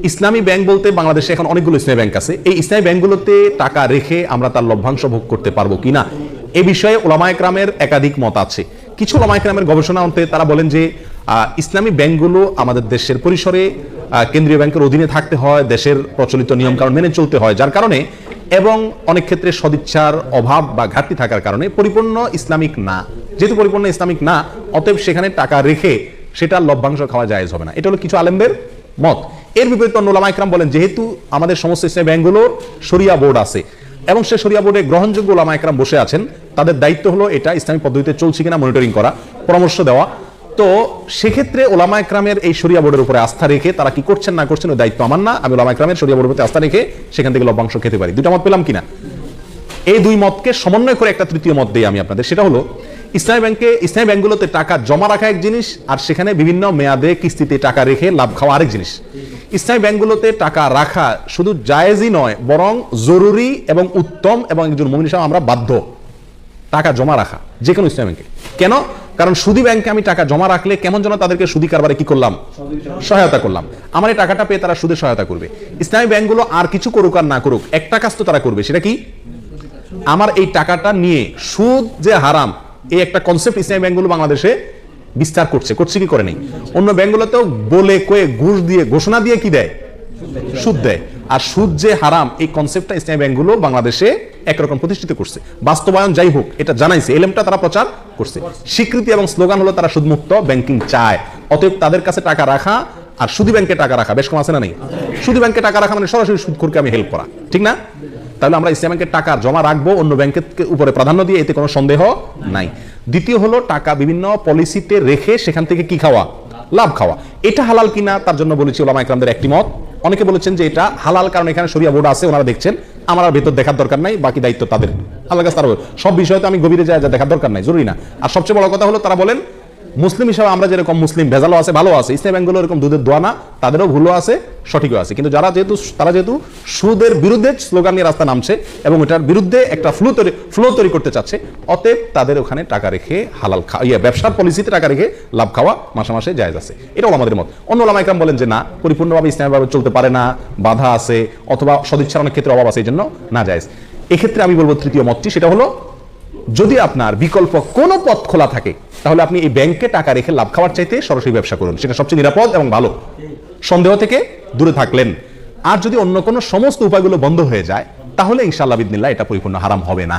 ইসলামী bank বলতে বাংলাদেশে এখন অনেকগুলো ইসলামী ব্যাংক আছে। এই ইসলামী ব্যাংকগুলোতে টাকা রেখে আমরা তার লভ্যাংশ ভোগ করতে পারবো কিনা এ বিষয়ে ওলামা একরামের একাধিক মত আছে। কিছু ওলামা একরামের গবেষণা অন্তে তারা বলেন যে ইসলামী ব্যাংকগুলো আমাদের দেশের পরিসরে কেন্দ্রীয় ব্যাংকের অধীনে থাকতে হয়, দেশের প্রচলিত নিয়মকানুন মেনে চলতে হয়, যার কারণে এবং অনেক ক্ষেত্রে সদিচ্ছার অভাব বা ঘাটতি থাকার কারণে পরিপূর্ণ ইসলামিক না। যেহেতু পরিপূর্ণ ইসলামিক না, অতএব সেখানে টাকা রেখে সেটা লভ্যাংশ খাওয়া জায়েজ হবে না। এটা হলো কিছু আলেমদের মত। এর বিপরীতে অন্য ওলামা ইকরাম বলেন যেহেতু আমাদের সমস্ত ইসলামী ব্যাংকগুলোর শরিয়া বোর্ড আছে এবং সে শরিয়া বোর্ডে গ্রহণযোগ্য ওলামা ইকরাম বসে আছেন, তাদের দায়িত্ব হলো এটা ইসলামী পদ্ধতিতে চলছে কিনা মনিটরিং করা, পরামর্শ দেওয়া। তো সেক্ষেত্রে ওলামা ইকরামের এই শরিয়া বোর্ডের উপরে আস্থা রেখে তারা কি করছেন না করছেন ওই দায়িত্ব আমার না, আমি ওলামা ইকরামের শরিয়া বোর্ডের প্রতি আস্থা রেখে সেখান থেকে লভ্যাংশ খেতে পারি। দুটা মত পেলাম কিনা? এই দুই মতকে সমন্বয় করে একটা তৃতীয় মত দিই আমি আপনাদের, সেটা হলো ইসলামী ব্যাংকগুলোতে টাকা জমা রাখা এক জিনিস, আর সেখানে বিভিন্ন মেয়াদে কিস্তিতে টাকা রেখে লাভ খাওয়া আরেক জিনিস। ইসলামী ব্যাংকগুলোতে টাকা রাখা শুধু জায়েজই নয়, বরং জরুরি এবং উত্তম, এবং একজন মুমিন হিসেবে আমরা বাধ্য টাকা জমা রাখা যে কোনো ইসলামী ব্যাংকে। কেন? কারণ সুদী ব্যাংকে আমি টাকা জমা রাখলে কেমন যেন তাদেরকে সুদী কারবারে কি করলাম, সহায়তা করলাম। আমার এই টাকাটা পেয়ে তারা সুদে সহায়তা করবে। ইসলামী ব্যাংকগুলো আর কিছু করুক আর না করুক, একটা কাজ তো তারা করবে, সেটা কি? আমার এই টাকাটা নিয়ে সুদ যে হারাম, এই একটা কনসেপ্ট ইসলামী ব্যাংকগুলো বাংলাদেশে বিস্তার করছে কি করে নেই? অন্য ব্যাংকগুলোতেও বলে কয়ে ঘুষ দিয়ে ঘোষণা দিয়ে কি দেয়, সুদ দেয়। আর সুদ যে হারাম এই কনসেপ্টটা ইসলামী ব্যাংকগুলো বাংলাদেশে একরকম প্রতিষ্ঠিত করছে। বাস্তবায়ন যাই হোক, এটা জানাইছে, এলএমটা তারা প্রচার করছে। স্বীকৃতি এবং স্লোগান হলো তারা সুদমুক্ত ব্যাংকিং চায়। অতএব তাদের কাছে টাকা রাখা আর সুদী ব্যাংকে টাকা রাখা বেশ কম আছে না নেই? সুদী ব্যাংকে টাকা রাখা মানে সরাসরি সুদখোরকে আমি হেল্প করা, ঠিক না? তাহলে আমরা ইসলামী ব্যাংকের টাকা জমা রাখবো অন্য ব্যাংকের উপরে প্রাধান্য দিয়ে, এতে কোনো সন্দেহ নাই। দ্বিতীয় হলো টাকা বিভিন্ন পলিসিতে রেখে সেখান থেকে কি খাওয়া, লাভ খাওয়া। এটা হালাল কিনা তার জন্য বলেছি ওলামা ইকরামদের একটি মত। অনেকে বলেছেন যে এটা হালাল, কারণ এখানে শরিয়া বোর্ড আছে, ওনারা দেখছেন, আমার আর ভেতর দেখার দরকার নাই, বাকি দায়িত্ব তাদের, আল্লাহ কাছে তারা সব বিষয়ে তো আমি গভীরে যায় যা দেখার দরকার নাই, জরুরি না। আর সবচেয়ে বড় কথা হলো তারা বলেন মুসলিম হিসাবে আমরা যেরকম মুসলিম ভেজালও আছে ভালো আছে, ইসলামী ব্যাংকগুলো এরকম দুধের দোয়া না, তাদেরও ভুলও আছে সঠিকও আছে। কিন্তু তারা যেহেতু সুদের বিরুদ্ধে স্লোগান নিয়ে রাস্তা নামছে এবং এটার বিরুদ্ধে একটা ফ্লো তৈরি করতে চাচ্ছে, অতএব তাদের ওখানে টাকা রেখে হালাল ব্যবসার পলিসিতে টাকা রেখে লাভ খাওয়া মাসে মাসে জায়েজ আছে। এটাও আমাদের মত। অন্য ওলামা ইকরাম বলেন যে না, পরিপূর্ণভাবে ইসলামীভাবে চলতে পারে না, বাধা আছে, অথবা সদিচ্ছার অনেক ক্ষেত্রে অভাব আছে, এই জন্য না জায়েজ। এক্ষেত্রে আমি বলবো তৃতীয় মতটি, সেটা হলো যদি আপনার বিকল্প কোনো পথ খোলা থাকে তাহলে আপনি এই ব্যাংকে টাকা রেখে লাভ খাওয়ার চাইতে সরাসরি ব্যবসা করুন, সেটা সবচেয়ে নিরাপদ এবং ভালো, সন্দেহ থেকে দূরে থাকলেন। আর যদি অন্য কোনো সমস্ত উপায়গুলো বন্ধ হয়ে যায় তাহলে ইনশাআল্লাহ বিদিনিল্লাহ এটা পরিপূর্ণ হারাম হবে না।